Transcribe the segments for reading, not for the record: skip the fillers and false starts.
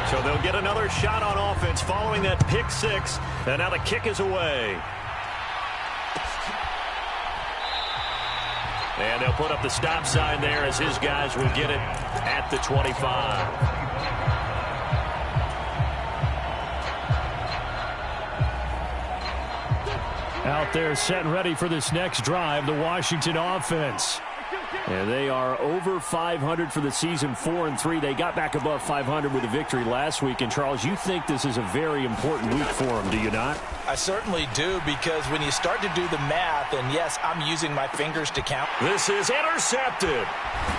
So they'll get another shot on offense following that pick six. And now the kick is away. And they'll put up the stop sign there as his guys will get it at the 25. Out there set and ready for this next drive, the Washington offense. And they are over 500 for the season, 4-3. They got back above 500 with a victory last week. And, Charles, you think this is a very important week for them, do you not? I certainly do, because when you start to do the math, and yes, I'm using my fingers to count. This is intercepted.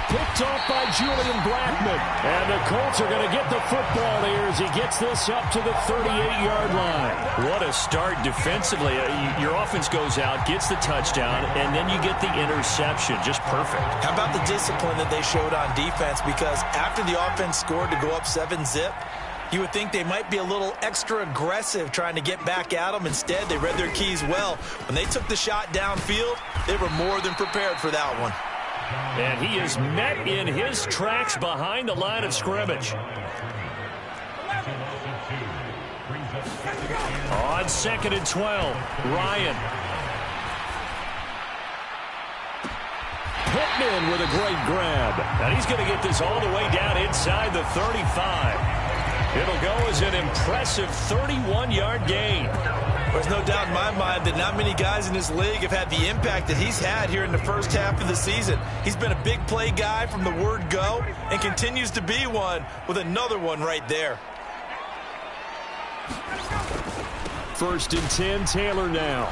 Picked off by Julian Blackmon. And the Colts are going to get the football here as he gets this up to the 38-yard line. What a start defensively. Your offense goes out, gets the touchdown, and then you get the interception. Just perfect. How about the discipline that they showed on defense? Because after the offense scored to go up 7-zip, you would think they might be a little extra aggressive trying to get back at them. Instead, they read their keys well. When they took the shot downfield, they were more than prepared for that one. And he is met in his tracks behind the line of scrimmage. On 2nd and 12, Ryan. Pittman with a great grab. And he's going to get this all the way down inside the 35. It'll go as an impressive 31-yard gain. There's no doubt in my mind that not many guys in this league have had the impact that he's had here in the first half of the season. He's been a big play guy from the word go and continues to be one with another one right there. 1st and 10, Taylor now.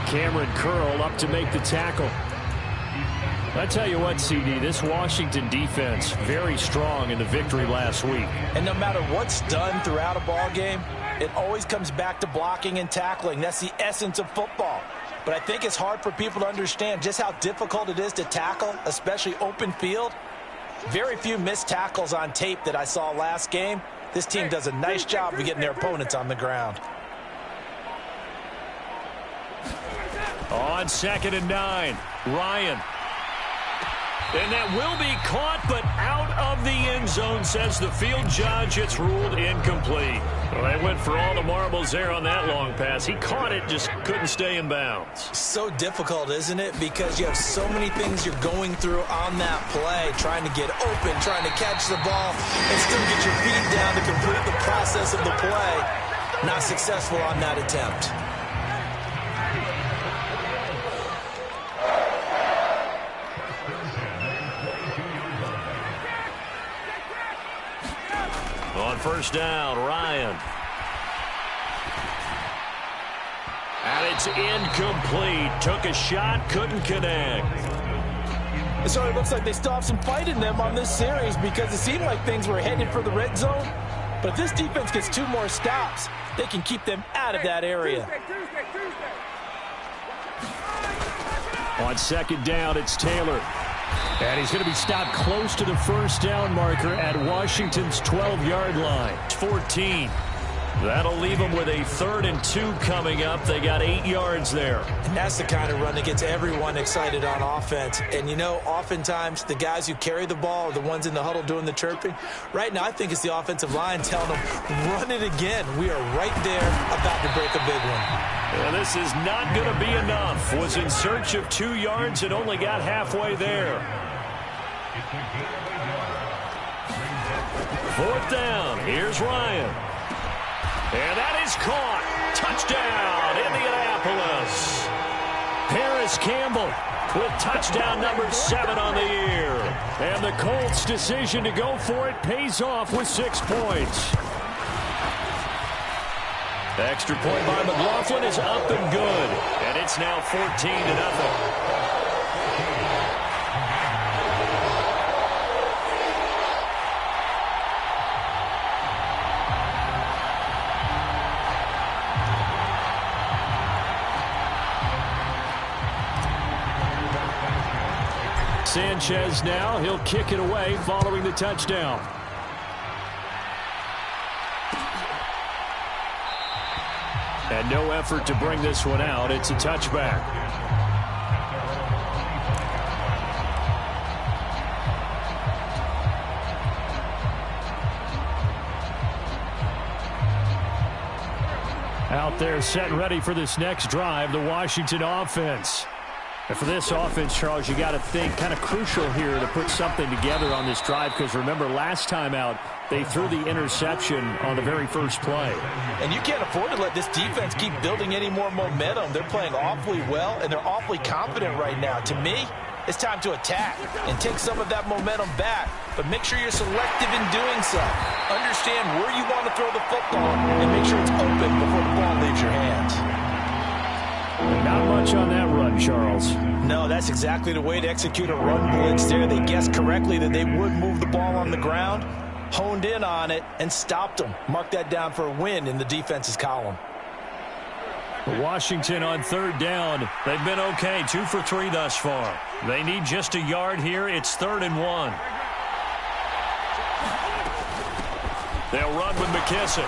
Cameron Curl up to make the tackle. I tell you what, CD, this Washington defense, very strong in the victory last week. And no matter what's done throughout a ball game, it always comes back to blocking and tackling. That's the essence of football. But I think it's hard for people to understand just how difficult it is to tackle, especially open field. Very few missed tackles on tape that I saw last game. This team does a nice job of getting their opponents on the ground. On 2nd and 9, Ryan. And that will be caught, but out of the end zone, says the field judge. It's ruled incomplete. Well, they went for all the marbles there on that long pass. He caught it, just couldn't stay in bounds. So difficult, isn't it? Because you have so many things you're going through on that play, trying to get open, trying to catch the ball, and still get your feet down to complete the process of the play. Not successful on that attempt. On 1st down, Ryan. And it's incomplete. Took a shot, couldn't connect. So it looks like they still have some fight in them on this series, because it seemed like things were headed for the red zone. But if this defense gets 2 more stops, they can keep them out of that area. On 2nd down, it's Taylor. And he's going to be stopped close to the 1st down marker at Washington's 12-yard line. 14. That'll leave them with a 3rd and 2 coming up. They got 8 yards there. And that's the kind of run that gets everyone excited on offense. And, you know, oftentimes the guys who carry the ball are the ones in the huddle doing the chirping. Right now, I think it's the offensive line telling them, run it again. We are right there about to break a big one. And this is not going to be enough. Was in search of 2 yards and only got halfway there. 4th down. Here's Ryan. And that is caught. Touchdown, Indianapolis. Paris Campbell with touchdown number 7 on the year. And the Colts' decision to go for it pays off with 6 points. The extra point by McLaughlin is up and good. And it's now 14-0. Sanchez now, he'll kick it away following the touchdown. And no effort to bring this one out. It's a touchback. Out there set and ready for this next drive, the Washington offense. And for this offense, Charles, you got to think kind of crucial here to put something together on this drive, because remember last time out they threw the interception on the very first play. And you can't afford to let this defense keep building any more momentum. They're playing awfully well, and they're awfully confident right now. To me, it's time to attack and take some of that momentum back, but make sure you're selective in doing so. Understand where you want to throw the football and make sure it's open before the ball leaves your hands. Not much on that run, Charles. No, that's exactly the way to execute a run blitz there. They guessed correctly that they would move the ball on the ground, honed in on it, and stopped them. Mark that down for a win in the defense's column. Washington on third down. They've been okay, 2 for 3 thus far. They need just a yard here. It's 3rd and 1. They'll run with McKissick.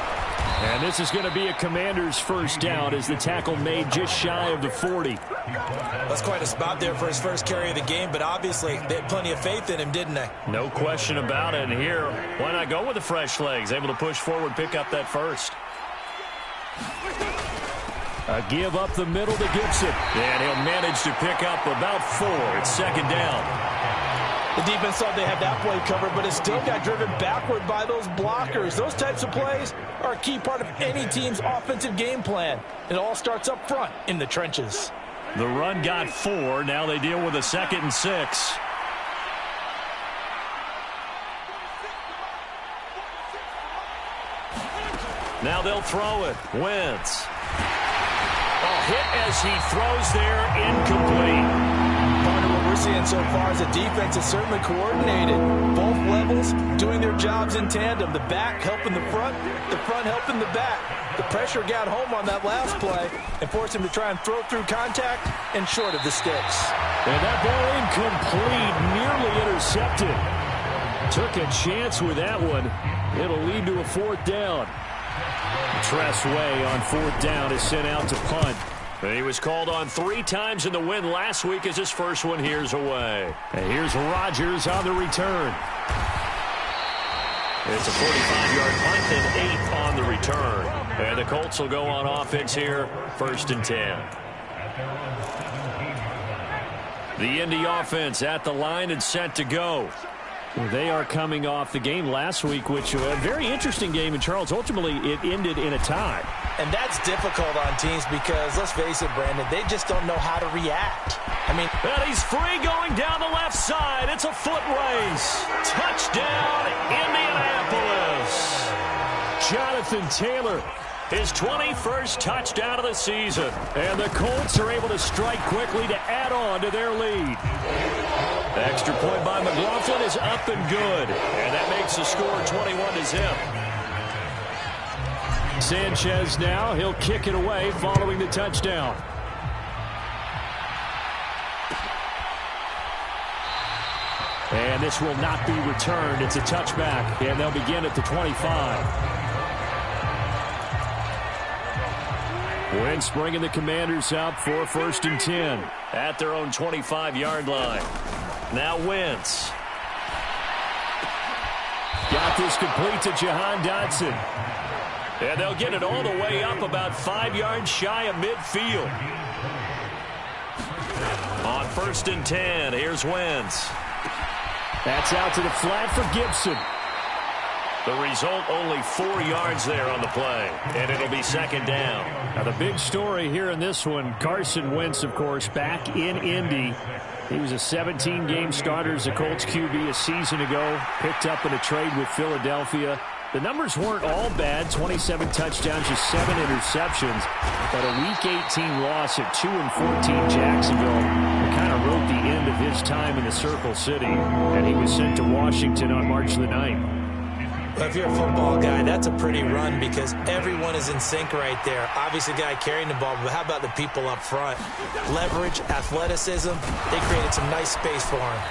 And this is going to be a Commander's first down as the tackle made just shy of the 40. That's quite a spot there for his first carry of the game, but obviously they had plenty of faith in him, didn't they? No question about it. And here, why not go with the fresh legs? Able to push forward, pick up that first. A give up the middle to Gibson. And he'll manage to pick up about 4. It's 2nd down. The defense thought they had that play covered, but it still got driven backward by those blockers. Those types of plays are a key part of any team's offensive game plan. It all starts up front in the trenches. The run got 4. Now they deal with a 2nd and 6. Now they'll throw it. Wentz. Hit as he throws there, incomplete. Part of what we're seeing so far is the defense is certainly coordinated. Both levels doing their jobs in tandem. The back helping the front helping the back. The pressure got home on that last play and forced him to try and throw through contact and short of the sticks. And that ball incomplete, nearly intercepted. Took a chance with that one. It'll lead to a 4th down. Tress Way on 4th down is sent out to punt. He was called on 3 times in the win last week as his first one here's away. And here's Rodgers on the return. It's a 45-yard punt and 8 on the return. And the Colts will go on offense here, 1st and 10. The Indy offense at the line and set to go. They are coming off the game last week, which was a very interesting game. And, Charles, ultimately it ended in a tie. And that's difficult on teams because, let's face it, Brandon, they just don't know how to react. I mean, and he's free going down the left side. It's a foot race. Touchdown, Indianapolis. Jonathan Taylor, his 21st touchdown of the season. And the Colts are able to strike quickly to add on to their lead. Extra point by McLaughlin is up and good. And that makes the score 21-0. Sanchez now, he'll kick it away following the touchdown. And this will not be returned. It's a touchback, and they'll begin at the 25. Wentz bringing the Commanders up for 1st and 10. At their own 25-yard line. Now Wentz. Got this complete to Jahan Dotson. And they'll get it all the way up about 5 yards shy of midfield. On 1st and 10, here's Wentz. That's out to the flat for Gibson. The result, only 4 yards there on the play. And it'll be 2nd down. Now the big story here in this one, Carson Wentz, of course, back in Indy. He was a 17-game starter as a Colts QB a season ago. Picked up in a trade with Philadelphia. The numbers weren't all bad. 27 touchdowns, just 7 interceptions. But a Week 18 loss at 2-14 Jacksonville kind of wrote the end of his time in the Circle City. And he was sent to Washington on March the 9th. Well, if you're a football guy, that's a pretty run because everyone is in sync right there. Obviously, the guy carrying the ball, but how about the people up front? Leverage, athleticism, they created some nice space for him.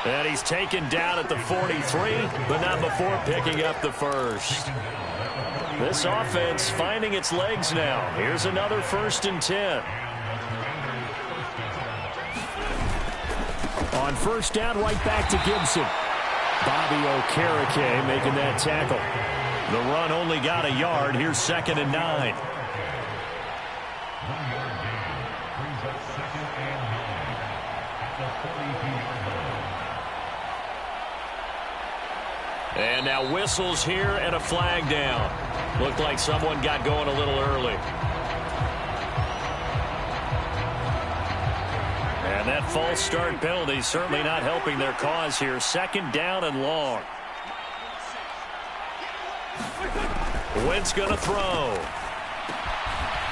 And he's taken down at the 43, but not before picking up the first. This offense finding its legs now. Here's another 1st and 10. On 1st down, right back to Gibson. Bobby Okereke making that tackle. The run only got a yard. Here's 2nd and 9. And now whistles here and a flag down. Looked like someone got going a little early. And that false start penalty certainly not helping their cause here. Second down and long. Wentz going to throw.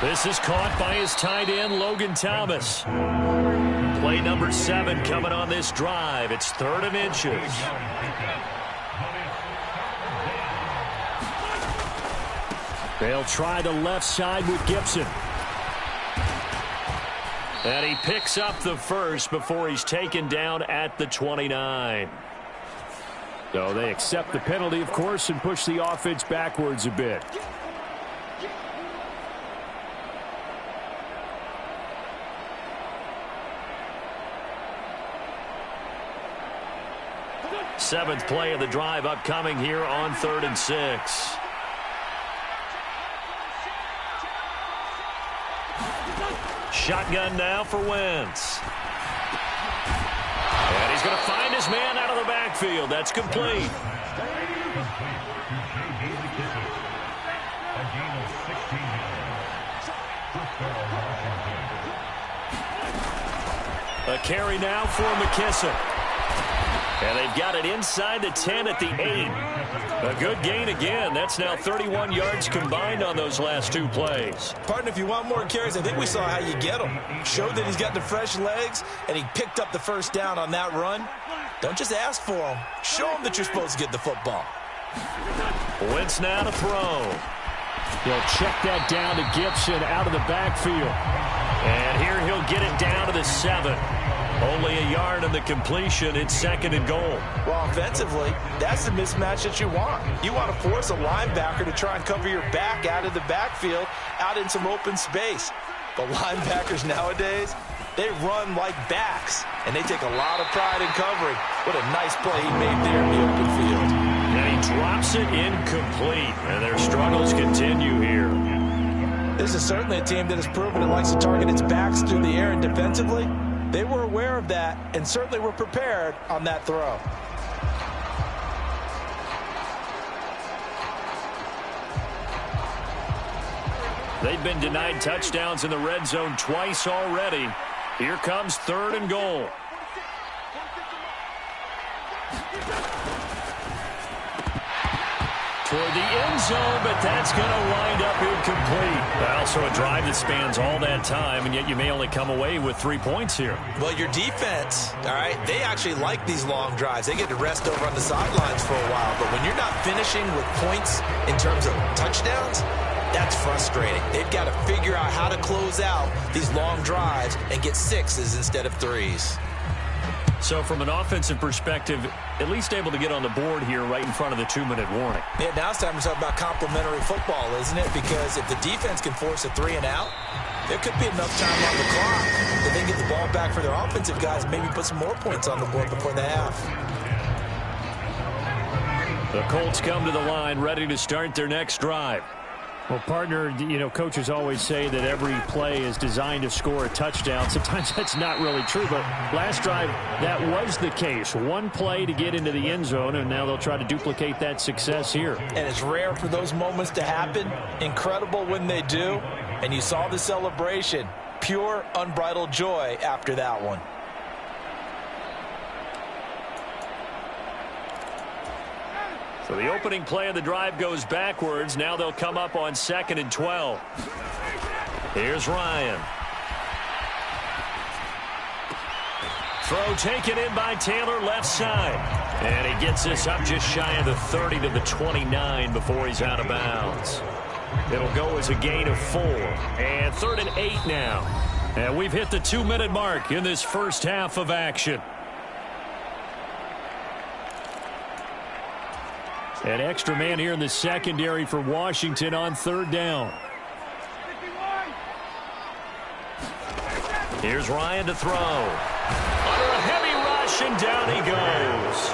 This is caught by his tight end, Logan Thomas. Play number 7 coming on this drive. It's 3rd and inches. They'll try the left side with Gibson. And he picks up the first before he's taken down at the 29. So they accept the penalty, of course, and push the offense backwards a bit. Seventh play of the drive upcoming here on 3rd and 6. Shotgun now for Wentz. And he's going to find his man out of the backfield. That's complete. A carry now for McKissick. And they've got it inside the 10 at the 8. A good gain again. That's now 31 yards combined on those last 2 plays. Partner, if you want more carries, I think we saw how you get them. Showed that he's got the fresh legs, and he picked up the first down on that run. Don't just ask for him. Show him that you're supposed to get the football. Wentz now to throw. He'll check that down to Gibson out of the backfield. And here he'll get it down to the 7. Only a yard on the completion. It's 2nd and goal. Well, offensively, that's the mismatch that you want. You want to force a linebacker to try and cover your back out of the backfield, out in some open space. But linebackers nowadays, they run like backs, and they take a lot of pride in covering. What a nice play he made there in the open field. And he drops it incomplete, and their struggles continue here. This is certainly a team that has proven it likes to target its backs through the air, and defensively, they were aware of that and certainly were prepared on that throw. They've been denied touchdowns in the red zone twice already. Here comes 3rd and goal. Toward the end zone, but that's going to wind up incomplete. Also a drive that spans all that time, and yet you may only come away with 3 points here. Well, your defense, all right, they actually like these long drives. They get to rest over on the sidelines for a while, but when you're not finishing with points in terms of touchdowns, that's frustrating. They've got to figure out how to close out these long drives and get 6s instead of 3s. So from an offensive perspective, at least able to get on the board here right in front of the 2-minute warning. Yeah, now it's time to talk about complementary football, isn't it? Because if the defense can force a 3 and out, there could be enough time on the clock that they get the ball back for their offensive guys, maybe put some more points on the board before the half. The Colts come to the line ready to start their next drive. Well, partner, you know, coaches always say that every play is designed to score a touchdown. Sometimes that's not really true, but last drive, that was the case. One play to get into the end zone, and now they'll try to duplicate that success here. And it's rare for those moments to happen. Incredible when they do. And you saw the celebration. Pure, unbridled joy after that one. So the opening play of the drive goes backwards. Now they'll come up on 2nd and 12. Here's Ryan. Throw taken in by Taylor left side. And he gets this up just shy of the 30 to the 29 before he's out of bounds. It'll go as a gain of 4. And 3rd and 8 now. And we've hit the 2-minute mark in this first half of action. An extra man here in the secondary for Washington on 3rd down. Here's Ryan to throw. Under a heavy rush, and down he goes.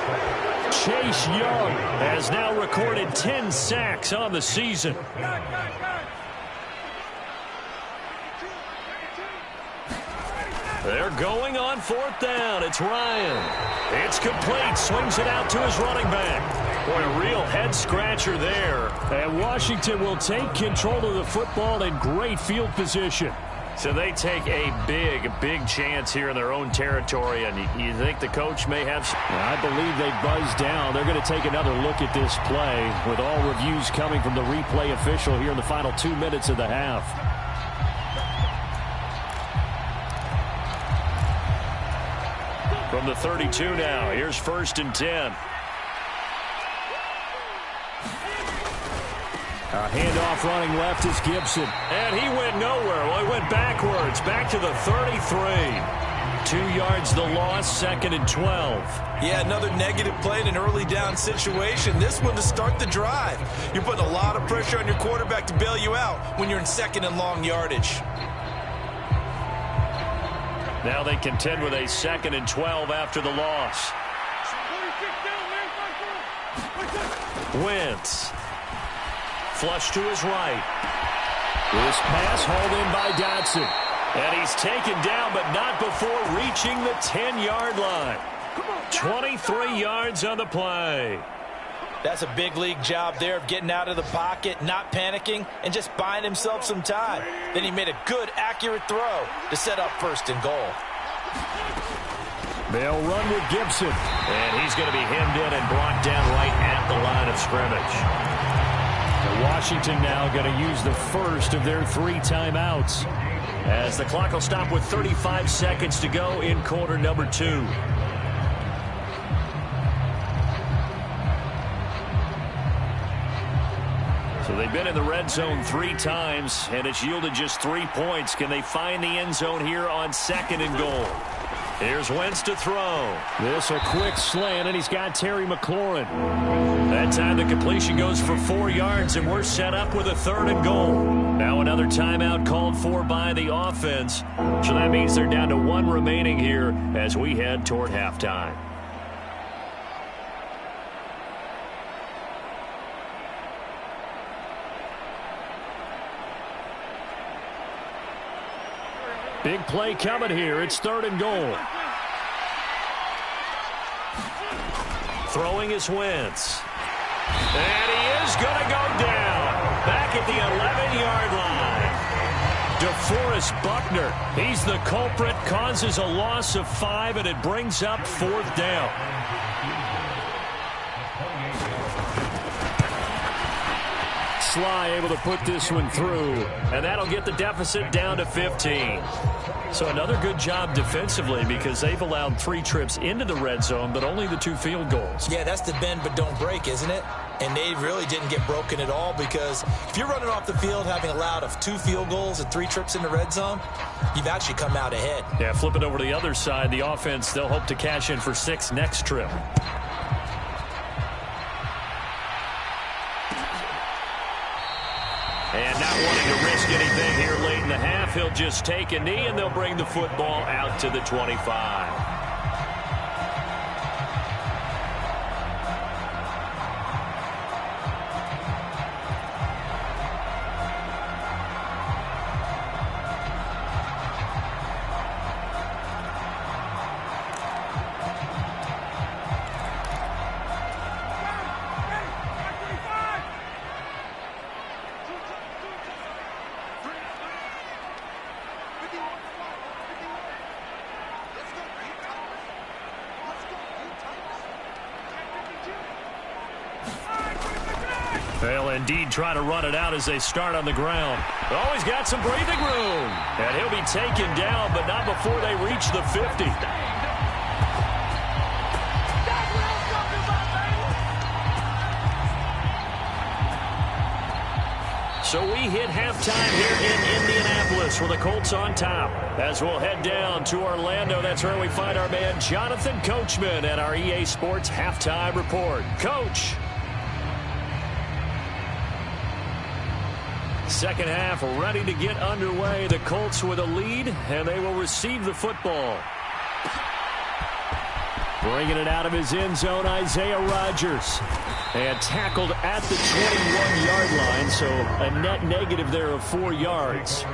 Chase Young has now recorded 10 sacks on the season. They're going on 4th down. It's Ryan. It's complete. Swings it out to his running back. Boy, a real head-scratcher there. And Washington will take control of the football in great field position. So they take a big chance here in their own territory, and you think the coach may have... I believe they buzzed down. They're going to take another look at this play, with all reviews coming from the replay official here in the final 2 minutes of the half. From the 32 now, here's 1st and 10. A handoff running left is Gibson. And he went nowhere. Well, he went backwards, back to the 33. 2 yards the loss, 2nd and 12. Yeah, another negative play in an early down situation. This one to start the drive. You're putting a lot of pressure on your quarterback to bail you out when you're in 2nd and long yardage. Now they contend with a 2nd and 12 after the loss. Wentz. Flush to his right. This pass hauled in by Dotson. And he's taken down, but not before reaching the 10-yard line. 23 yards on the play. That's a big league job there of getting out of the pocket, not panicking, and just buying himself some time. Then he made a good, accurate throw to set up 1st and goal. They'll run with Gibson. And he's going to be hemmed in and brought down right at the line of scrimmage. Washington now going to use the first of their 3 timeouts, as the clock will stop with 35 seconds to go in quarter number 2. So they've been in the red zone 3 times, and it's yielded just 3 points. Can they find the end zone here on 2nd and goal? Here's Wentz to throw. This a quick slant, and he's got Terry McLaurin. That time the completion goes for 4 yards, and we're set up with a 3rd and goal. Now another timeout called for by the offense. So that means they're down to 1 remaining here as we head toward halftime. Big play coming here. It's 3rd and goal. Throwing is Wentz. And he is going to go down. Back at the 11-yard line. DeForest Buckner. He's the culprit. Causes a loss of 5, and it brings up 4th down. Sly able to put this one through. And that'll get the deficit down to 15. So another good job defensively, because they've allowed 3 trips into the red zone, but only the 2 field goals. Yeah, that's the bend but don't break, isn't it? And they really didn't get broken at all, because if you're running off the field having allowed 2 field goals and 3 trips in the red zone, you've actually come out ahead. Yeah, flip it over to the other side. The offense, they'll hope to cash in for 6 next trip. And not wanting to risk anything here late in the half, he'll just take a knee, and they'll bring the football out to the 25. They'll indeed try to run it out as they start on the ground. Oh, he's got some breathing room. And he'll be taken down, but not before they reach the 50. So we hit halftime here in Indianapolis with the Colts on top. As we'll head down to Orlando, that's where we find our man Jonathan Coachman at our EA Sports Halftime Report. Coach. Second half ready to get underway. The Colts with a lead, and they will receive the football. Bringing it out of his end zone, Isaiah Rodgers. And tackled at the 21-yard line, so a net negative there of 4 yards.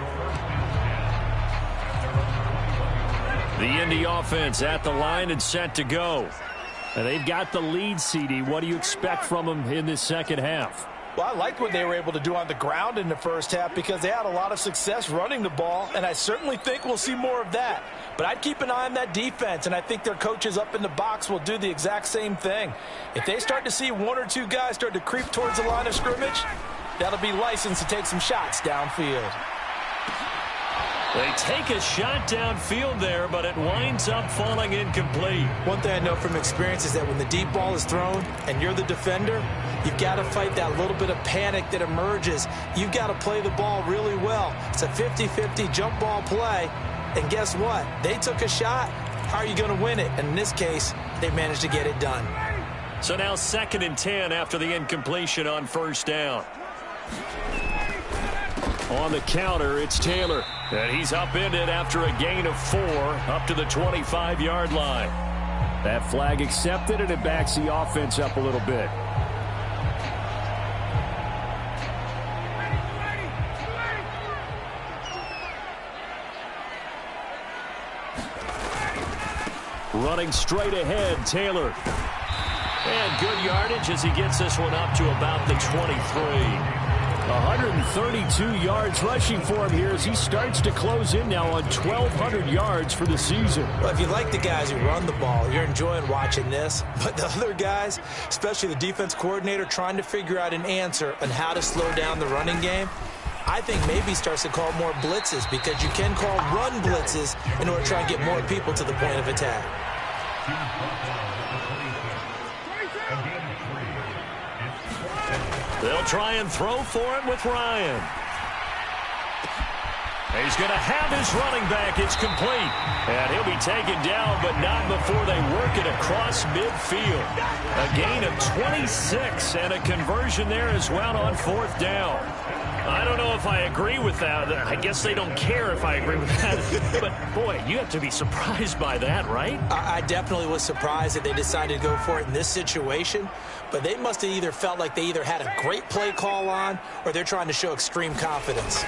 The Indy offense at the line and set to go. And they've got the lead, CD. What do you expect from them in this second half? Well, I liked what they were able to do on the ground in the first half because they had a lot of success running the ball, and I certainly think we'll see more of that. But I'd keep an eye on that defense, and I think their coaches up in the box will do the exact same thing. If they start to see one or two guys start to creep towards the line of scrimmage, that'll be licensed to take some shots downfield. They take a shot downfield there, but it winds up falling incomplete. One thing I know from experience is that when the deep ball is thrown and you're the defender, you've got to fight that little bit of panic that emerges. You've got to play the ball really well. It's a 50-50 jump ball play, and guess what? They took a shot. How are you going to win it? And in this case, they managed to get it done. So now 2nd and 10 after the incompletion on first down. On the counter, it's Taylor. And he's upended after a gain of 4 up to the 25-yard line. That flag accepted, and it backs the offense up a little bit. Running straight ahead, Taylor. And good yardage as he gets this one up to about the 23. 132 yards rushing for him here as he starts to close in now on 1,200 yards for the season. Well, if you like the guys who run the ball, you're enjoying watching this. But the other guys, especially the defense coordinator, trying to figure out an answer on how to slow down the running game, I think maybe starts to call more blitzes because you can call run blitzes in order to try and get more people to the point of attack. They'll try and throw for it with Ryan. He's going to have his running back. It's complete. And he'll be taken down, but not before they work it across midfield. A gain of 26 and a conversion there as well on 4th down. I don't know if I agree with that. I guess they don't care if I agree with that. But, boy, you have to be surprised by that, right? I definitely was surprised that they decided to go for it in this situation. But they must have either felt like they either had a great play call on or they're trying to show extreme confidence.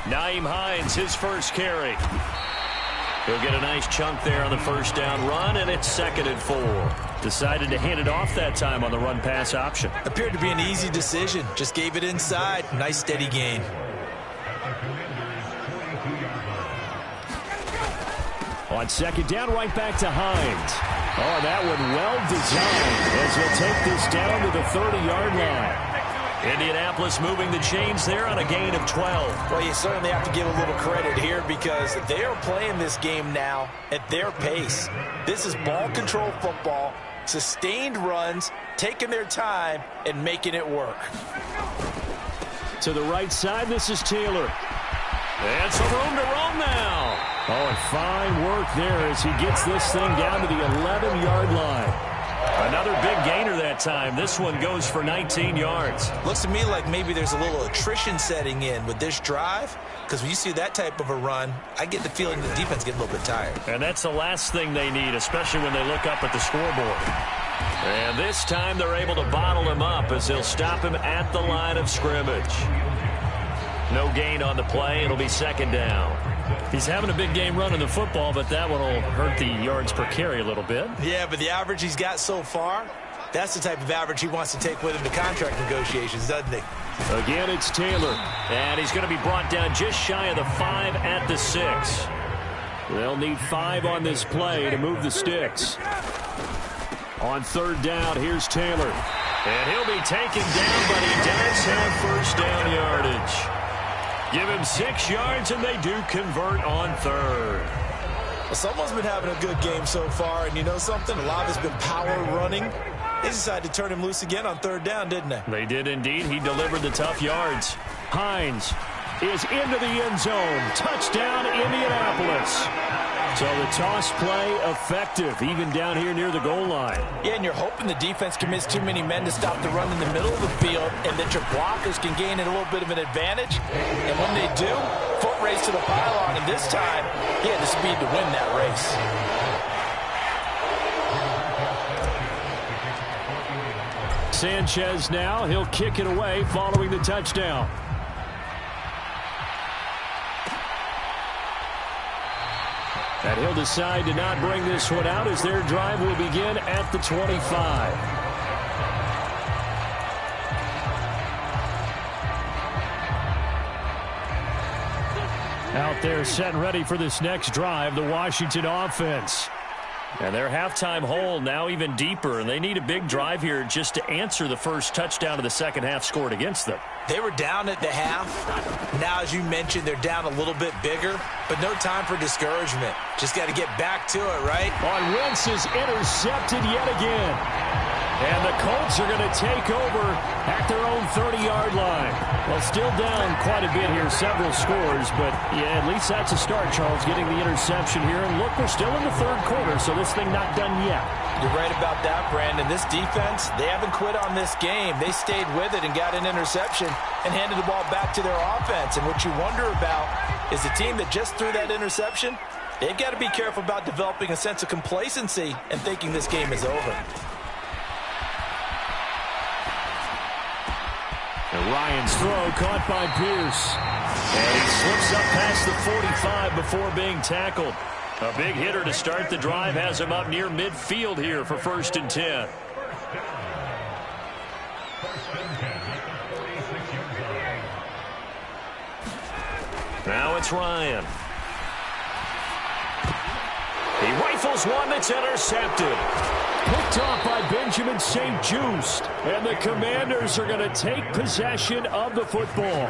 Nyheim Hines, his first carry. He'll get a nice chunk there on the first down run, and it's 2nd and 4. Decided to hand it off that time on the run-pass option. Appeared to be an easy decision. Just gave it inside. Nice, steady gain. On 2nd down, right back to Hines. Oh, that one well designed as he'll take this down to the 30-yard line. Indianapolis moving the chains there on a gain of 12. Well, you certainly have to give a little credit here because they are playing this game now at their pace. This is ball control football, sustained runs, taking their time, and making it work. To the right side, this is Taylor. And some room to roam now. Oh, and fine work there as he gets this thing down to the 11-yard line. Another big gainer that time. This one goes for 19 yards. Looks to me like maybe there's a little attrition setting in with this drive because when you see that type of a run, I get the feeling the defense gets a little bit tired. And that's the last thing they need, especially when they look up at the scoreboard. And this time they're able to bottle him up as they'll stop him at the line of scrimmage. No gain on the play. It'll be 2nd down. He's having a big game running the football, but that one will hurt the yards per carry a little bit. Yeah, but the average he's got so far, that's the type of average he wants to take with him to contract negotiations, doesn't he? Again, it's Taylor. And he's going to be brought down just shy of the 5 at the 6. They'll need 5 on this play to move the sticks. On 3rd down, here's Taylor. And he'll be taken down, but he does have first down yardage. Give him 6 yards, and they do convert on 3rd. Well, someone's been having a good game so far, and you know something? A lot of it's been power running. They decided to turn him loose again on 3rd down, didn't they? They did indeed. He delivered the tough yards. Hines is into the end zone. Touchdown, Indianapolis. So the toss play effective, even down here near the goal line. Yeah, and you're hoping the defense commits too many men to stop the run in the middle of the field and that your blockers can gain a little bit of an advantage. And when they do, foot race to the pylon, and this time, he had the speed to win that race. Sanchez now, he'll kick it away following the touchdown. And he'll decide to not bring this one out as their drive will begin at the 25. Out there set and ready for this next drive, the Washington offense. And their halftime hole now even deeper, and they need a big drive here just to answer the first touchdown of the second half scored against them. They were down at the half. Now, as you mentioned, they're down a little bit bigger, but no time for discouragement. Just got to get back to it, right? On Wentz is intercepted yet again. And the Colts are going to take over at their own 30-yard line. Well, still down quite a bit here, several scores, but yeah, at least that's a start, Charles, getting the interception here. And look, we're still in the third quarter, so this thing not done yet. You're right about that, Brandon. This defense, they haven't quit on this game. They stayed with it and got an interception and handed the ball back to their offense. And what you wonder about is the team that just threw that interception, they've got to be careful about developing a sense of complacency and thinking this game is over. And Ryan's throw caught by Pierce. And he slips up past the 45 before being tackled. A big hitter to start the drive has him up near midfield here for 1st and 10. Now it's Ryan. He rifles one that's intercepted. Picked off by Benjamin St-Juste. And the Commanders are going to take possession of the football.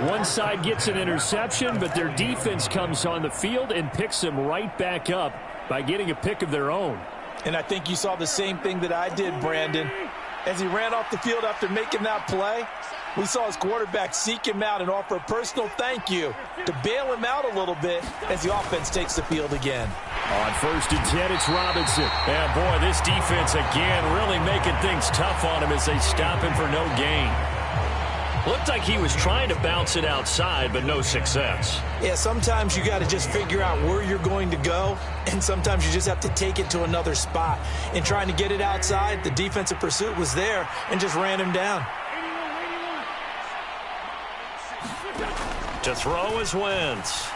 One side gets an interception, but their defense comes on the field and picks them right back up by getting a pick of their own. And I think you saw the same thing that I did, Brandon. As he ran off the field after making that play, we saw his quarterback seek him out and offer a personal thank you to bail him out a little bit as the offense takes the field again. On 1st and 10, it's Robinson. And boy, this defense again really making things tough on him as they stop him for no gain. Looked like he was trying to bounce it outside, but no success. Yeah, sometimes you got to just figure out where you're going to go, and sometimes you just have to take it to another spot. In trying to get it outside, the defensive pursuit was there and just ran him down. To throw is Wentz.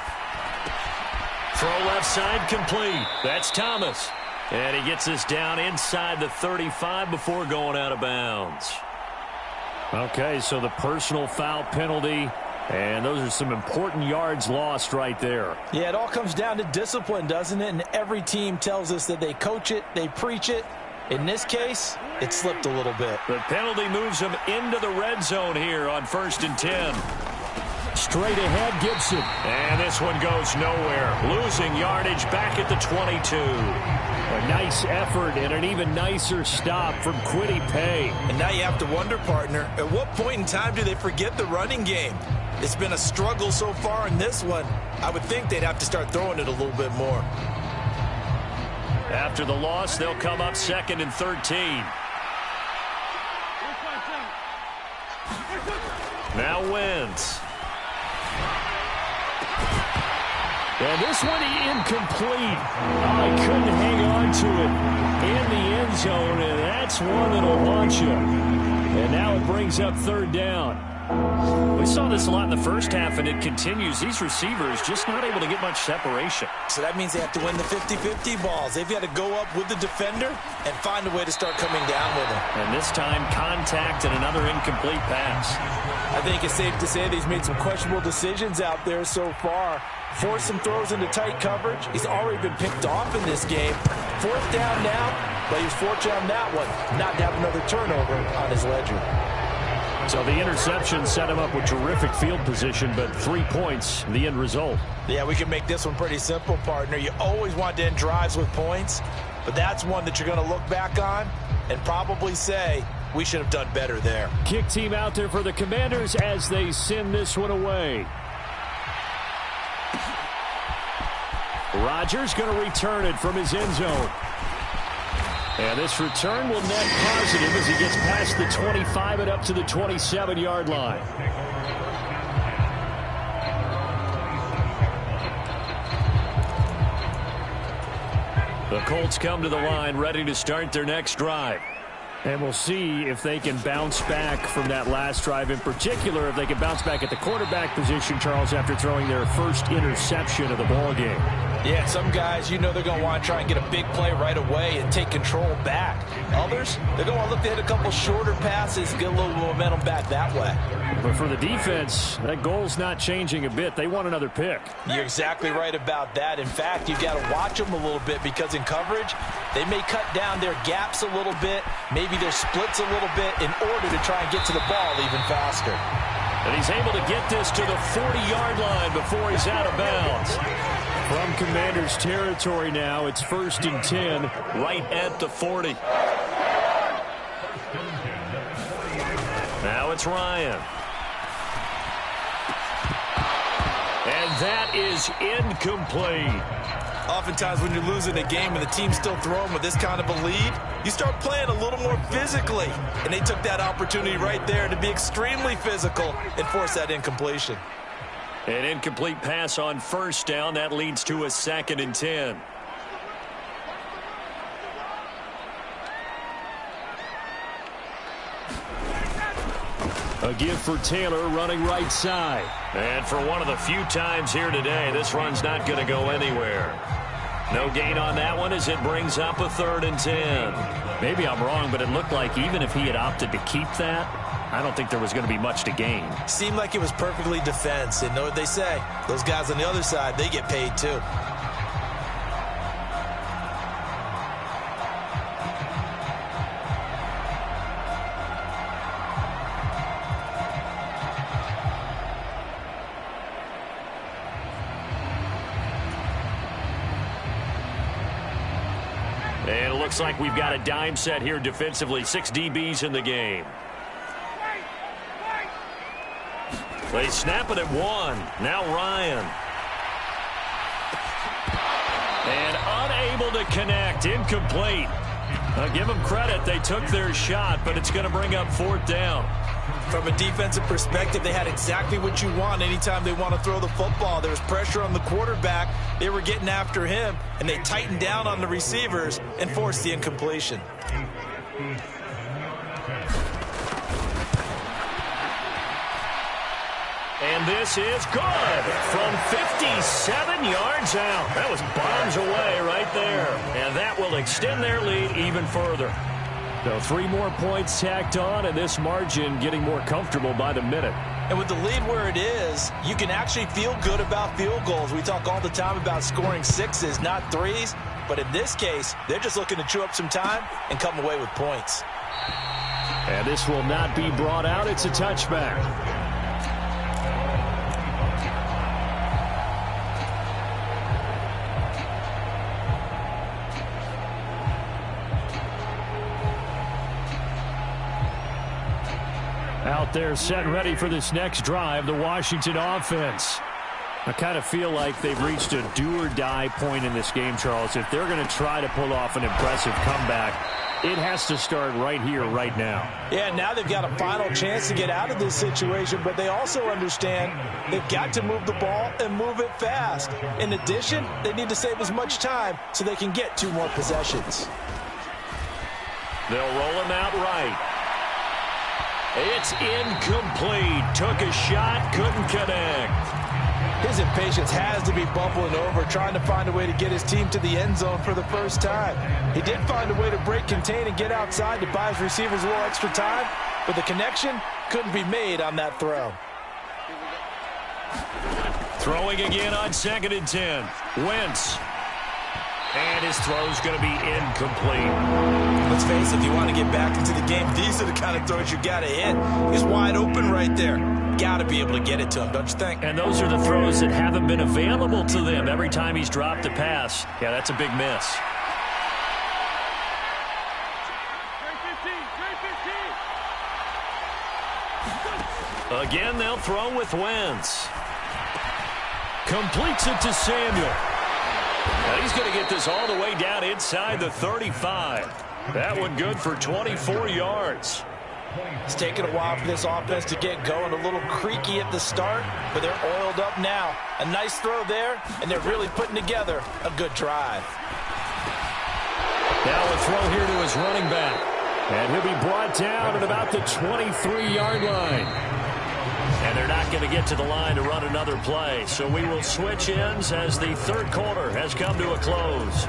Throw left side complete. That's Thomas. And he gets this down inside the 35 before going out of bounds. Okay, so the personal foul penalty, and those are some important yards lost right there. Yeah, it all comes down to discipline, doesn't it? And every team tells us that they coach it, they preach it. In this case, it slipped a little bit. The penalty moves them into the red zone here on 1st and 10. Straight ahead, Gibson. And this one goes nowhere. Losing yardage back at the 22. A nice effort and an even nicer stop from Kwity Paye. And now you have to wonder, partner, at what point in time do they forget the running game? It's been a struggle so far in this one. I would think they'd have to start throwing it a little bit more. After the loss, they'll come up 2nd and 13. Now Wentz. And this one incomplete. Oh, he couldn't hang on to it in the end zone, and that's one that'll launch him. And now it brings up 3rd down. We saw this a lot in the first half, and it continues. These receivers just not able to get much separation. So that means they have to win the 50-50 balls. They've got to go up with the defender and find a way to start coming down with him. And this time, contact and another incomplete pass. I think it's safe to say that he's made some questionable decisions out there so far. Forced some throws into tight coverage. He's already been picked off in this game. 4th down now, but he was fortunate on that one not to have another turnover on his ledger. So the interception set him up with terrific field position, but 3 points, the end result. Yeah, we can make this one pretty simple, partner. You always want to end drives with points, but that's one that you're going to look back on and probably say, we should have done better there. Kick team out there for the Commanders as they send this one away. Rodgers going to return it from his end zone. And this return will net positive as he gets past the 25 and up to the 27-yard line. The Colts come to the line ready to start their next drive. And we'll see if they can bounce back from that last drive. In particular, if they can bounce back at the quarterback position, Charles, after throwing their first interception of the ball game. Yeah, some guys, they're going to want to try and get a big play right away and take control back. Others, they're going to want to look to hit a couple shorter passes and get a little momentum back that way. But for the defense, that goal's not changing a bit. They want another pick. You're exactly right about that. In fact, you've got to watch them a little bit because in coverage, they may cut down their gaps a little bit, maybe their splits a little bit in order to try and get to the ball even faster. And he's able to get this to the 40-yard line before he's out of bounds. From Commanders territory now, it's 1st and 10. Right at the 40. Now it's Ryan. And that is incomplete. Oftentimes when you're losing a game and the team's still throwing with this kind of a lead, you start playing a little more physically. And they took that opportunity right there to be extremely physical and force that incompletion. An incomplete pass on 1st down. That leads to a 2nd and 10. A give for Taylor running right side. And for one of the few times here today, this run's not going to go anywhere. No gain on that one as it brings up a 3rd and 10. Maybe I'm wrong, but it looked like even if he had opted to keep that, I don't think there was going to be much to gain. Seemed like it was perfectly defense. And know what they say? Those guys on the other side, they get paid too. And it looks like we've got a dime set here defensively. 6 DBs in the game. They snap it at 1. Now Ryan. And unable to connect. Incomplete. I'll give them credit. They took their shot, but it's going to bring up 4th down. From a defensive perspective, they had exactly what you want anytime they want to throw the football. There was pressure on the quarterback. They were getting after him, and they tightened down on the receivers and forced the incompletion. And this is good from 57 yards out. That was bombs away right there. And that will extend their lead even further. So 3 more points tacked on, and this margin getting more comfortable by the minute. And with the lead where it is, you can actually feel good about field goals. We talk all the time about scoring 6s, not 3s. But in this case, they're just looking to chew up some time and come away with points. And this will not be brought out. It's a touchback. Out there set and ready for this next drive, the Washington offense. I kind of feel like they've reached a do-or-die point in this game, Charles. If they're going to try to pull off an impressive comeback, it has to start right here, right now. Yeah, now they've got a final chance to get out of this situation, but they also understand they've got to move the ball and move it fast. In addition, they need to save as much time so they can get 2 more possessions. They'll roll him out right. It's incomplete. Took a shot, couldn't connect. His impatience has to be bubbling over, trying to find a way to get his team to the end zone for the first time. He did find a way to break contain and get outside to buy his receivers a little extra time, but the connection couldn't be made on that throw. Throwing again on 2nd and 10. Wentz. And his throw's going to be incomplete. Let's face it, if you want to get back into the game, these are the kind of throws you got to hit. He's wide open right there. Got to be able to get it to him, don't you think? And those are the throws that haven't been available to them every time he's dropped a pass. Yeah, that's a big miss. Again, they'll throw with Wentz. Completes it to Samuel. Now he's going to get this all the way down inside the 35. That one good for 24 yards. It's taken a while for this offense to get going. A little creaky at the start, but they're oiled up now. A nice throw there, and they're really putting together a good drive. Now a throw here to his running back. And he'll be brought down at about the 23-yard line. And they're not going to get to the line to run another play. So we will switch ends as the third quarter has come to a close.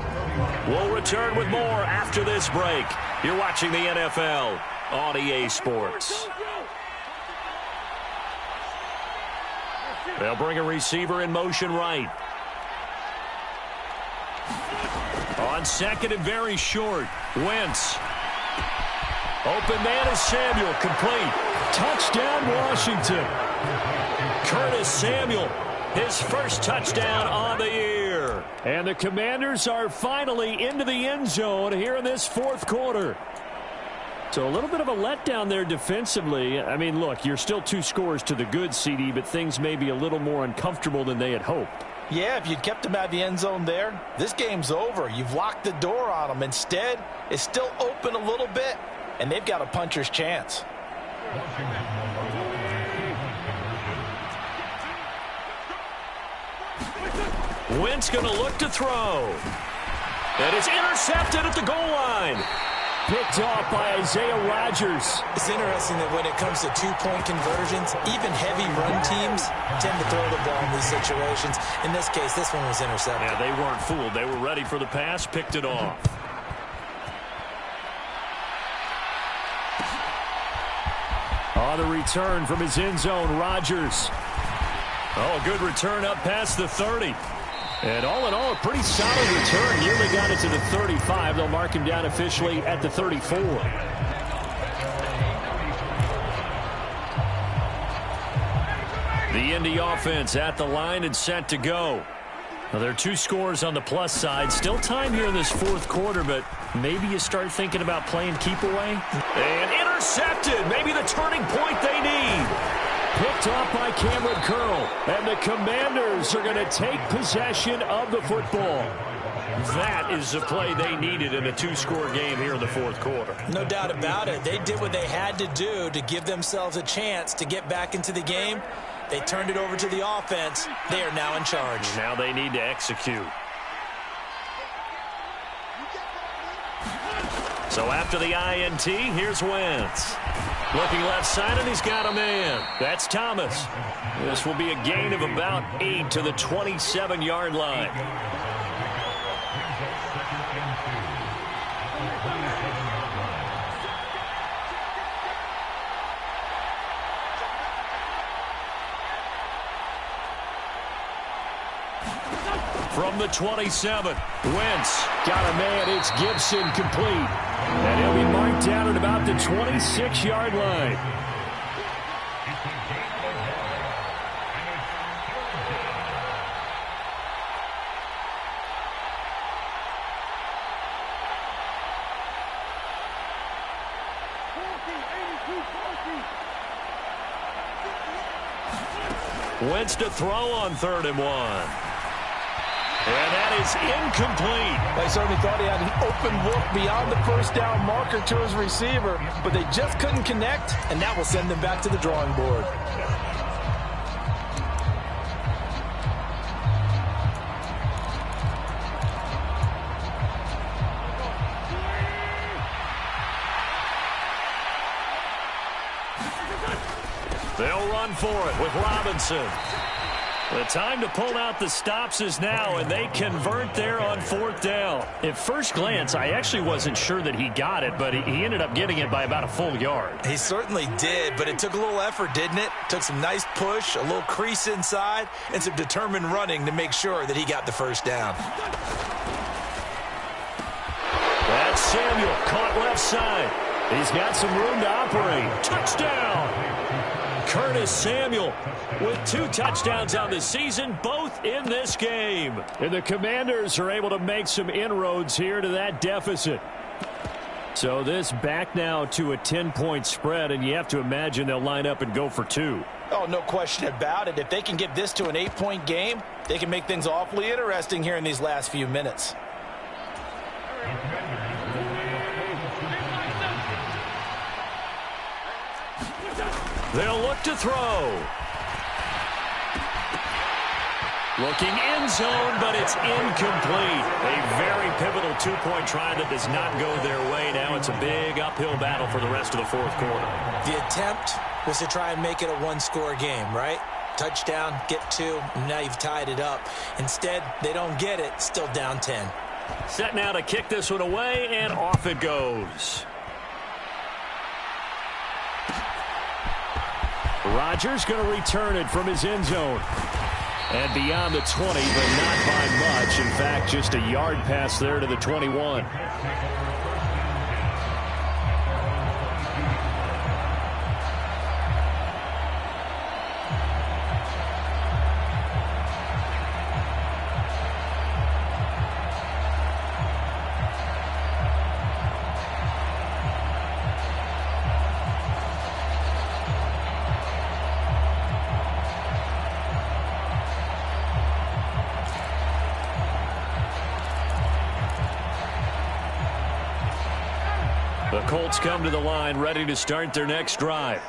We'll return with more after this break. You're watching the NFL on EA Sports. They'll bring a receiver in motion right. On second and very short, Wentz. Open man is Samuel, complete. Touchdown, Washington. Curtis Samuel, his first touchdown on the year. And the Commanders are finally into the end zone here in this fourth quarter. So a little bit of a letdown there defensively. I mean, look, you're still 2 scores to the good, CD, but things may be a little more uncomfortable than they had hoped. Yeah, if you'd kept them out of the end zone there, this game's over. You've locked the door on them. Instead, it's still open a little bit, and they've got a puncher's chance. Wentz going to look to throw. And it's intercepted at the goal line. Picked off by Isaiah Rodgers. It's interesting that when it comes to two-point conversions, even heavy run teams tend to throw the ball in these situations. In this case, this one was intercepted. Yeah, they weren't fooled. They were ready for the pass, picked it off. On the return from his end zone, Rodgers. Oh, good return up past the 30. And all in all, a pretty solid return. Nearly got it to the 35. They'll mark him down officially at the 34. The Indy offense at the line and set to go. Now, there are 2 scores on the plus side. Still time here in this fourth quarter, but maybe you start thinking about playing keep away. And intercepted. Maybe the turning point they need. Picked off by Cameron Curl. And the Commanders are going to take possession of the football. That is the play they needed in a 2-score game here in the fourth quarter. No doubt about it. They did what they had to do to give themselves a chance to get back into the game. They turned it over to the offense. They are now in charge. Now they need to execute. So after the INT, here's Wentz. Looking left side, and he's got a man. That's Thomas. This will be a gain of about 8 to the 27-yard line. From the 27, Wentz. Got a man. It's Gibson, complete. And he'll be marked down at about the 26-yard line. Wentz to throw on 3rd and 1. And that is incomplete. They certainly thought he had an open look beyond the first down marker to his receiver, but they just couldn't connect, and that will send them back to the drawing board. They'll run for it with Robinson. The time to pull out the stops is now, and they convert there on 4th down. At first glance, I actually wasn't sure that he got it, but he ended up getting it by about a full yard. He certainly did, but it took a little effort, didn't it? Took some nice push, a little crease inside, and some determined running to make sure that he got the first down. That's Samuel, caught left side. He's got some room to operate. Touchdown! Curtis Samuel with 2 touchdowns on the season, both in this game. And the Commanders are able to make some inroads here to that deficit. So this back now to a 10-point spread, and you have to imagine they'll line up and go for 2. Oh, no question about it. If they can get this to an 8-point game, they can make things awfully interesting here in these last few minutes. They'll look to throw. Looking end zone, but it's incomplete. A very pivotal two-point try that does not go their way. Now it's a big uphill battle for the rest of the fourth quarter. The attempt was to try and make it a one-score game, right? Touchdown, get 2, and now you've tied it up. Instead, they don't get it, still down 10. Set now to kick this one away, and off it goes. Rodgers going to return it from his end zone. And beyond the 20, but not by much. In fact, just a yard pass there to the 21. The Colts come to the line ready to start their next drive.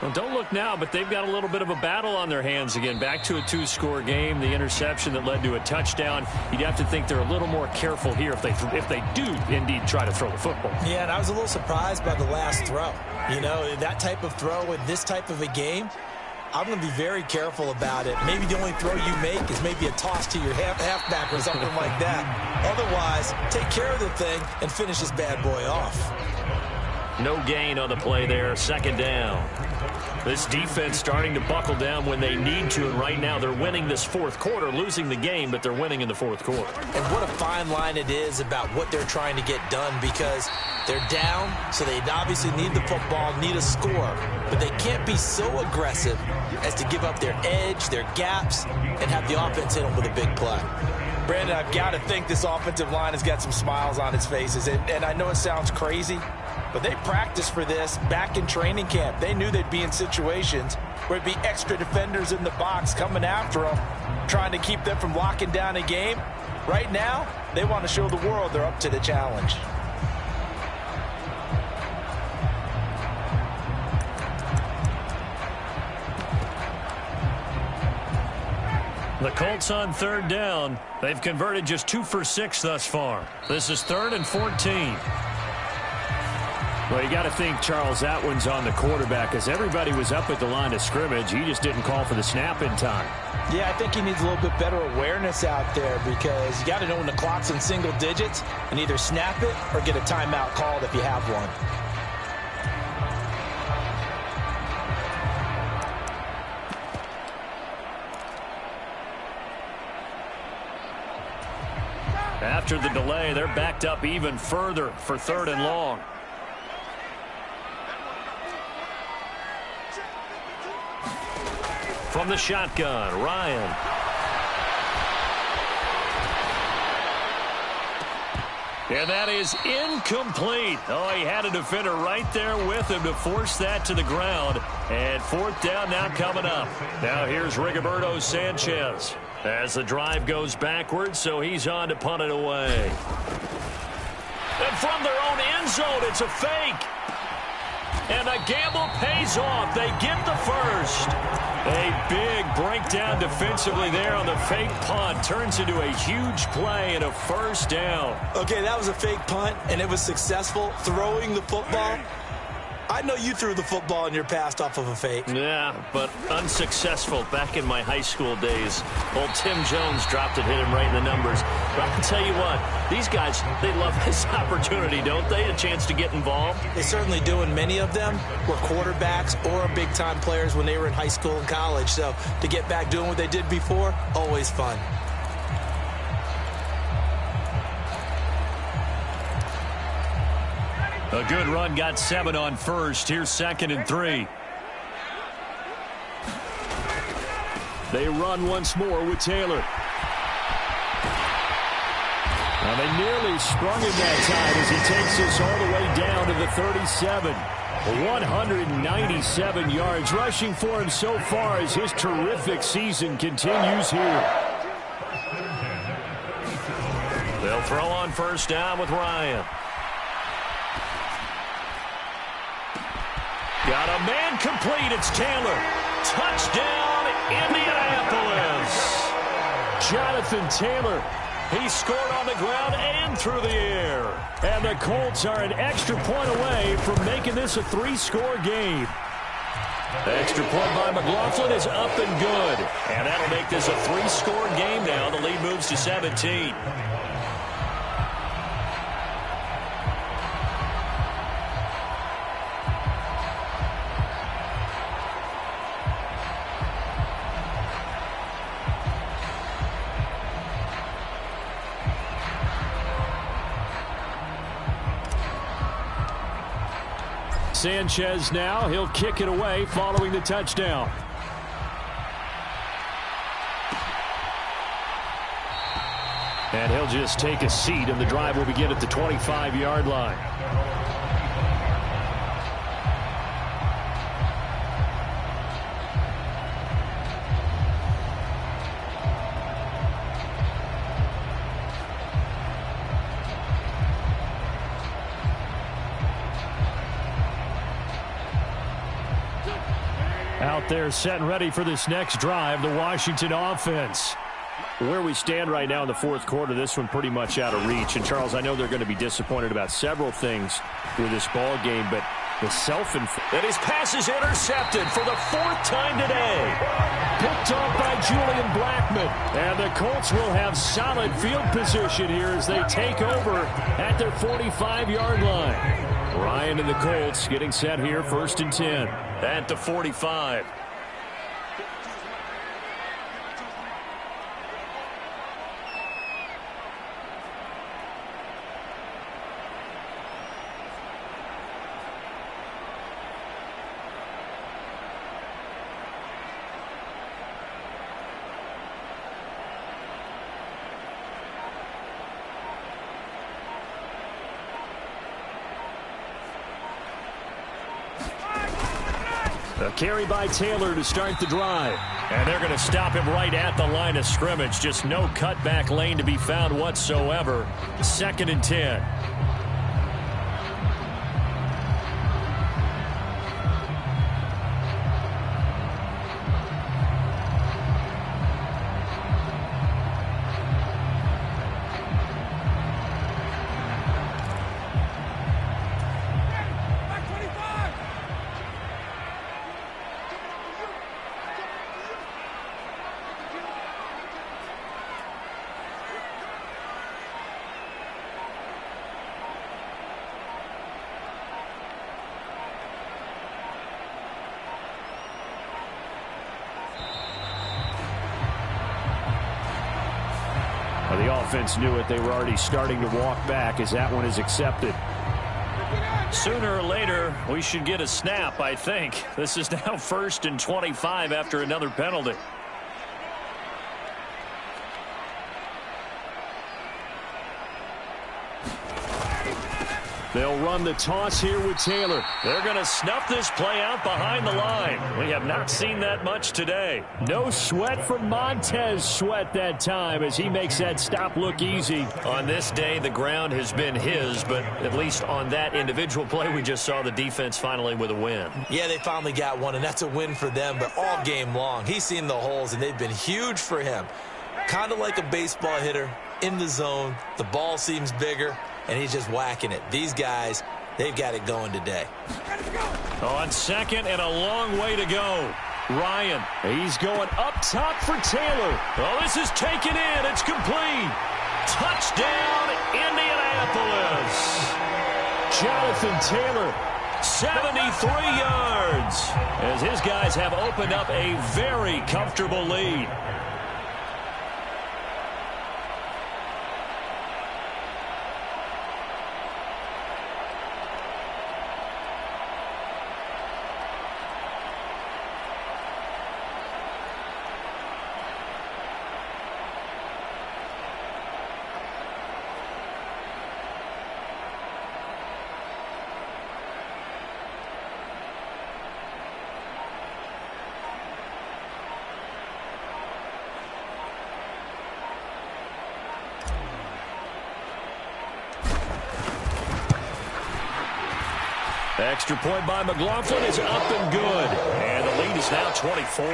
Well, don't look now, but they've got a little bit of a battle on their hands again. Back to a 2-score game. The interception that led to a touchdown. You'd have to think they're a little more careful here if they do indeed try to throw the football. Yeah, and I was a little surprised by the last throw. You know, that type of throw in this type of a game, I'm going to be very careful about it. Maybe the only throw you make is maybe a toss to your halfback or something like that. Otherwise, take care of the thing and finish this bad boy off. No gain on the play there. Second down. This defense starting to buckle down when they need to, and right now they're winning this fourth quarter, losing the game, but they're winning in the fourth quarter. And what a fine line it is about what they're trying to get done, because they're down, so they obviously need the football, need a score, but they can't be so aggressive as to give up their edge, their gaps, and have the offense hit them with a big play. Brandon, I've got to think this offensive line has got some smiles on its faces, and I know it sounds crazy, but they practiced for this back in training camp. They knew they'd be in situations where it'd be extra defenders in the box coming after them, trying to keep them from locking down a game. Right now, they want to show the world they're up to the challenge. The Colts on third down. They've converted just 2 for 6 thus far. This is 3rd and 14. Well, you got to think Charles Atwin's on the quarterback, as everybody was up at the line of scrimmage. He just didn't call for the snap in time. Yeah, I think he needs a little bit better awareness out there, because you got to know when the clock's in single digits and either snap it or get a timeout called if you have one. After the delay, they're backed up even further for 3rd and long. From the shotgun, Ryan. And that is incomplete. Oh, he had a defender right there with him to force that to the ground. And 4th down now coming up. Now here's Rigoberto Sanchez as the drive goes backwards, so he's on to punt it away. And from their own end zone, it's a fake. And the gamble pays off. They get the first. A big breakdown defensively there on the fake punt. Turns into a huge play and a 1st down. Okay, that was a fake punt, and it was successful. Throwing the football. I know you threw the football in your past off of a fake. Yeah, but unsuccessful back in my high school days. Old Tim Jones dropped it, hit him right in the numbers. But I can tell you what, these guys, they love this opportunity, don't they? A chance to get involved. They certainly do, and many of them were quarterbacks or big-time players when they were in high school and college. So to get back doing what they did before, always fun. A good run, got 7 on first. Here's 2nd and 3. They run once more with Taylor. Now they nearly sprung him that time as he takes this all the way down to the 37. 197 yards rushing for him so far as his terrific season continues here. They'll throw on 1st down with Ryan. Got a man complete. It's Taylor. Touchdown, Indianapolis. Jonathan Taylor. He scored on the ground and through the air. And the Colts are an extra point away from making this a 3-score game. The extra point by McLaughlin is up and good. And that'll make this a 3-score game now. The lead moves to 17. Sanchez now. He'll kick it away following the touchdown. And he'll just take a seat, and the drive will begin at the 25-yard line. Out there set and ready for this next drive, the Washington offense. Where we stand right now in the fourth quarter, this one pretty much out of reach. And, Charles, I know they're going to be disappointed about several things with this ball game, but the self-inflicted. And his pass is intercepted for the 4th time today. Picked off by Julian Blackmon. And the Colts will have solid field position here as they take over at their 45-yard line. Ryan and the Colts getting set here, 1st and 10. At the 45. A carry by Taylor to start the drive. And they're going to stop him right at the line of scrimmage. Just no cutback lane to be found whatsoever. 2nd and 10. The offense knew it. They were already starting to walk back as that one is accepted. Sooner or later, we should get a snap, I think. This is now 1st and 25 after another penalty. They'll run the toss here with Taylor. They're going to snuff this play out behind the line. We have not seen that much today. No sweat from Montez Sweat that time as he makes that stop look easy. On this day, the ground has been his, but at least on that individual play, we just saw the defense finally with a win. Yeah, they finally got one, and that's a win for them, but all game long, he's seen the holes, and they've been huge for him. Kind of like a baseball hitter in the zone. The ball seems bigger, and he's just whacking it. These guys, they've got it going today. On 2nd and a long way to go. Ryan, he's going up top for Taylor. Oh, this is taken in. It's complete. Touchdown, Indianapolis. Jonathan Taylor, 73 yards, as his guys have opened up a very comfortable lead. Extra point by McLaughlin is up and good. And the lead is now 24.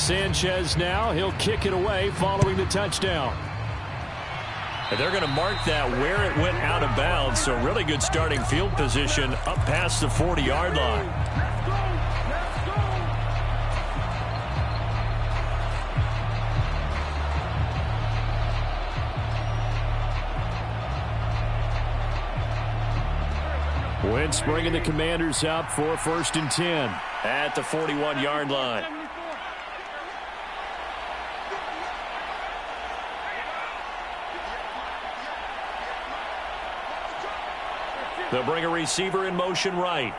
Sanchez now. He'll kick it away following the touchdown. And they're going to mark that where it went out of bounds. So really good starting field position up past the 40-yard line. Wentz bringing the Commanders up for 1st and 10 at the 41-yard line. They'll bring a receiver in motion right.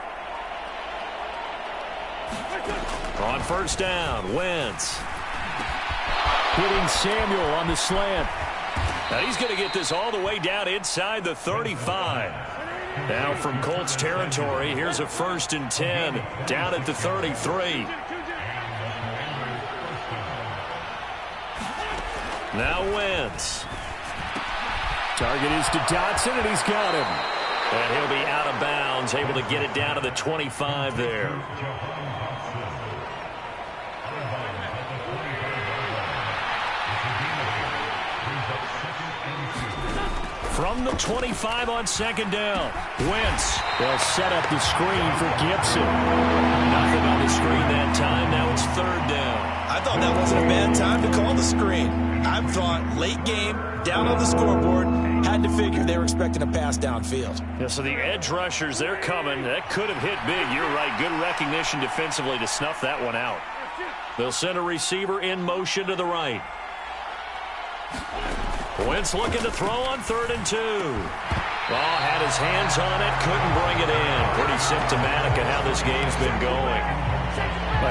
On 1st down, Wentz. Hitting Samuel on the slant. Now he's going to get this all the way down inside the 35. Now from Colts territory, here's a 1st and 10 down at the 33. Now Wentz. Target is to Dotson, and he's got him. And he'll be out of bounds, able to get it down to the 25 there. From the 25 on 2nd down, Wentz. They'll set up the screen for Gibson. Nothing on the screen that time. Now it's 3rd down. I thought that wasn't a bad time to call the screen. I thought late game, down on the scoreboard, had to figure they were expecting a pass downfield. Yeah, so the edge rushers, they're coming. That could have hit big. You're right. Good recognition defensively to snuff that one out. They'll send a receiver in motion to the right. Wentz looking to throw on 3rd and 2. Ball had his hands on it, couldn't bring it in. Pretty symptomatic of how this game's been going.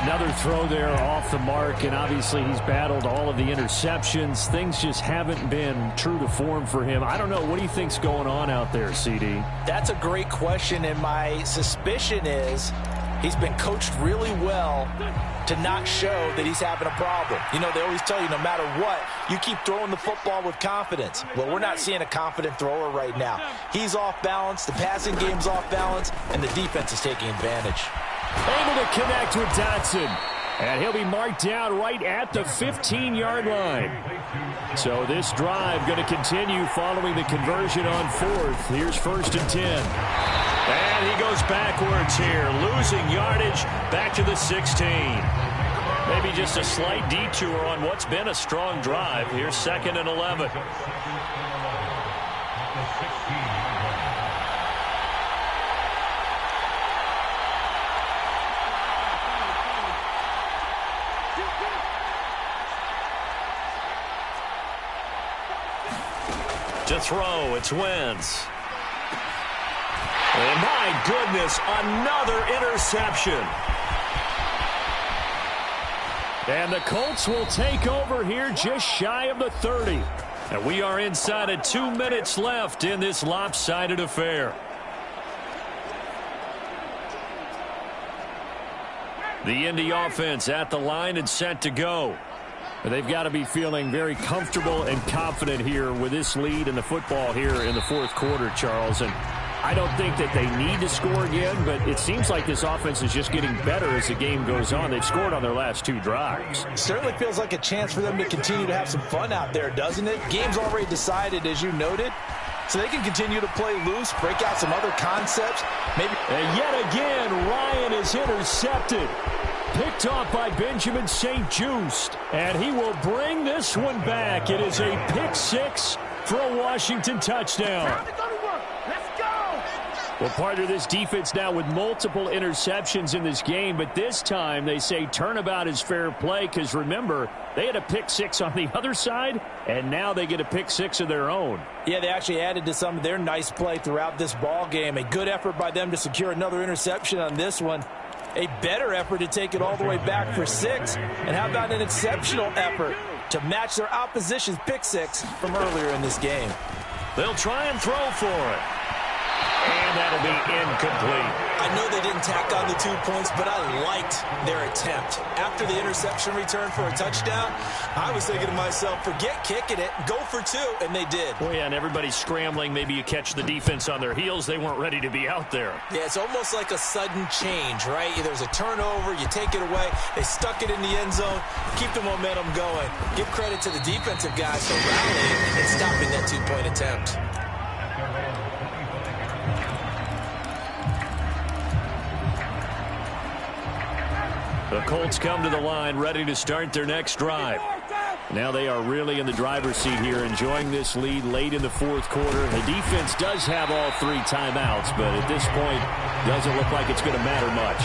Another throw there off the mark, and obviously he's battled all of the interceptions. Things just haven't been true to form for him. I don't know. What do you think's going on out there, CD? That's a great question, and my suspicion is he's been coached really well to not show that he's having a problem. You know, they always tell you no matter what, you keep throwing the football with confidence. Well, we're not seeing a confident thrower right now. He's off balance, the passing game's off balance, and the defense is taking advantage. Able to connect with Dotson. And he'll be marked down right at the 15-yard line. So this drive going to continue following the conversion on 4th. Here's 1st and 10. And he goes backwards here, losing yardage back to the 16. Maybe just a slight detour on what's been a strong drive. Here's 2nd and 11. To throw, it's Wentz. And my goodness, another interception. And the Colts will take over here just shy of the 30. And we are inside of 2 minutes left in this lopsided affair. The Indy offense at the line and set to go. They've got to be feeling very comfortable and confident here with this lead in the football here in the 4th quarter, Charles. And I don't think that they need to score again, but it seems like this offense is just getting better as the game goes on. They've scored on their last 2 drives. Certainly feels like a chance for them to continue to have some fun out there, doesn't it? Game's already decided, as you noted. So they can continue to play loose, break out some other concepts. Maybe. And yet again, Ryan is intercepted. Picked off by Benjamin St-Juste. And he will bring this one back. It is a pick 6 for a Washington touchdown. Well, part of this defense now with multiple interceptions in this game, but this time they say turnabout is fair play because, remember, they had a pick 6 on the other side, and now they get a pick 6 of their own. Yeah, they actually added to some of their nice play throughout this ball game. A good effort by them to secure another interception on this one. A better effort to take it all the way back for 6. And how about an exceptional effort to match their opposition's pick 6 from earlier in this game? They'll try and throw for it. And that'll be incomplete. I know they didn't tack on the 2 points, but I liked their attempt. After the interception return for a touchdown, I was thinking to myself, forget kicking it, go for 2, and they did. Well, yeah, and everybody's scrambling. Maybe you catch the defense on their heels. They weren't ready to be out there. Yeah, it's almost like a sudden change, right? There's a turnover, you take it away, they stuck it in the end zone, keep the momentum going. Give credit to the defensive guys for rallying and stopping that 2-point attempt. The Colts come to the line, ready to start their next drive. Now they are really in the driver's seat here, enjoying this lead late in the fourth quarter. The defense does have all 3 timeouts, but at this point, doesn't look like it's going to matter much.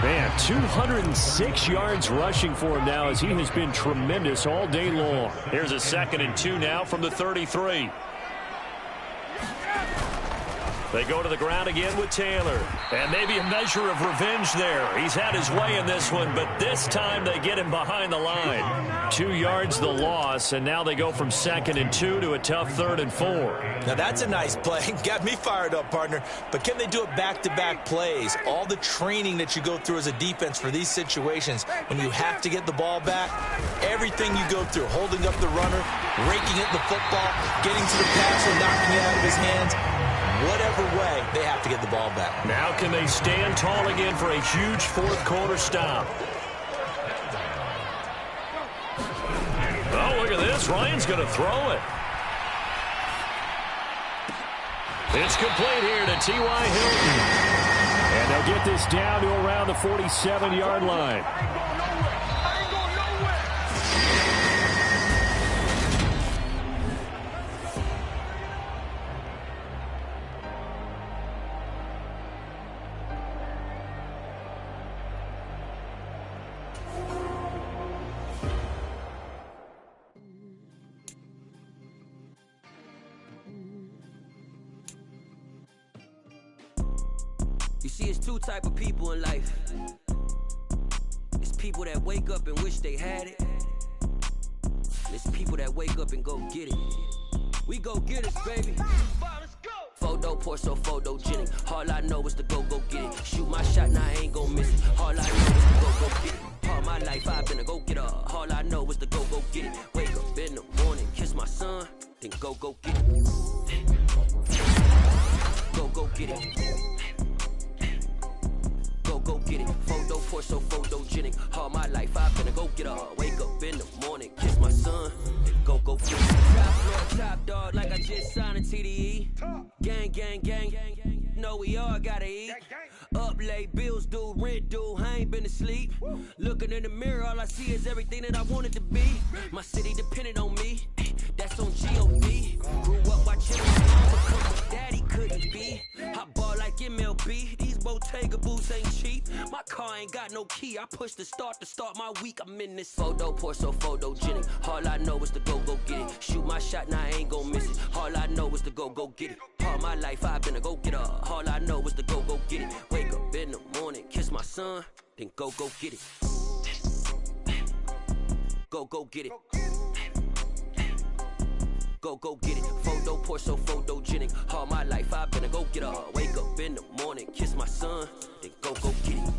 Man, 206 yards rushing for him now as he has been tremendous all day long. Here's a 2nd and 2 now from the 33. They go to the ground again with Taylor. And maybe a measure of revenge there. He's had his way in this one, but this time they get him behind the line. 2 yards the loss, and now they go from 2nd and 2 to a tough 3rd and 4. Now that's a nice play. Got me fired up, partner. But can they do it back-to-back plays? All the training that you go through as a defense for these situations, when you have to get the ball back, everything you go through, holding up the runner, raking at the football, getting to the passer, knocking it out of his hands, whatever way, they have to get the ball back. Now can they stand tall again for a huge fourth quarter stop? Oh, look at this. Ryan's going to throw it. It's complete here to T.Y. Hilton. And they'll get this down to around the 47-yard line. You see, it's 2 type of people in life. It's people that wake up and wish they had it. And it's people that wake up and go get it. We go get it, baby. Photo pour so photogenic. All I know is to go get it. Shoot my shot, now I ain't gon' miss it. All I know is to go get it. All my life I've been a go getter. All I know is to go get it. Wake up in the morning, kiss my son, then go get it. Go get it. Go get it. Photo pour so photogenic. All my life I've been a go getter. Wake up in the morning, kiss my son, then go get it. Top floor, top dog, like I just signed a TDE. Gang. Know we all gotta eat. Up late, bills due, rent due, I ain't been asleep. Looking in the mirror, all I see is everything that I wanted to be. My city depended on me, that's on G.O.D. Grew up watching my mama become what daddy couldn't be. I ball like MLB, these Bottega boots ain't cheap. My car ain't got no key, I push the start to start my week. I'm in this photo pour so photogenic. All I know is to go get it. Shoot my shot, now I ain't gon' miss it. All I know is to go get it. All my life I've been a go getter. All I know is to go get it. Wake up in the morning, kiss my son, then go get it. Go get it. Go get it. Photo pour so photogenic. All my life I've been a go getter. Wake up in the morning, kiss my son, then go get it.